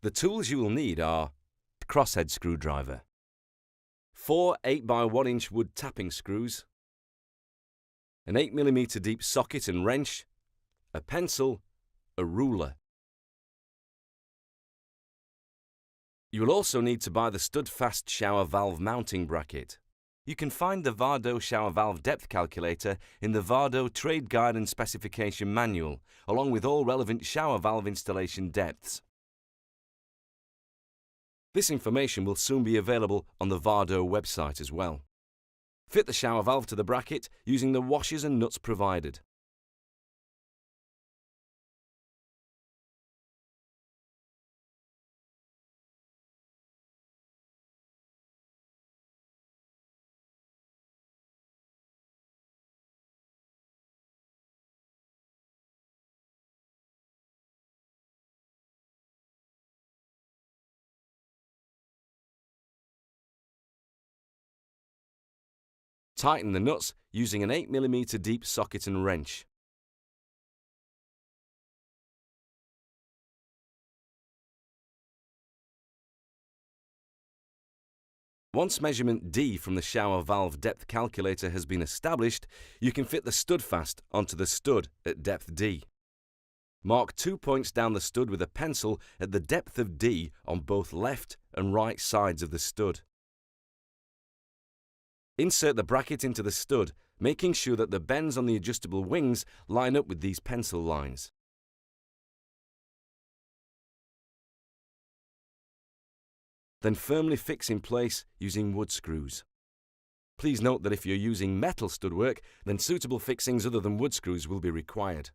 The tools you will need are crosshead screwdriver, 4 8x1-inch wood tapping screws, an 8mm deep socket and wrench, a pencil, a ruler. You will also need to buy the stud-fast shower valve mounting bracket. You can find the Vardo shower valve depth calculator in the Vardo Trade Guide and Specification Manual, along with all relevant shower valve installation depths. This information will soon be available on the Vardo website as well. Fit the shower valve to the bracket using the washers and nuts provided. Tighten the nuts using an 8mm deep socket and wrench. Once measurement D from the shower valve depth calculator has been established, you can fit the stud fast onto the stud at depth D. Mark 2 points down the stud with a pencil at the depth of D on both left and right sides of the stud. Insert the bracket into the stud, making sure that the bends on the adjustable wings line up with these pencil lines. Then firmly fix in place using wood screws. Please note that if you're using metal stud work, then suitable fixings other than wood screws will be required.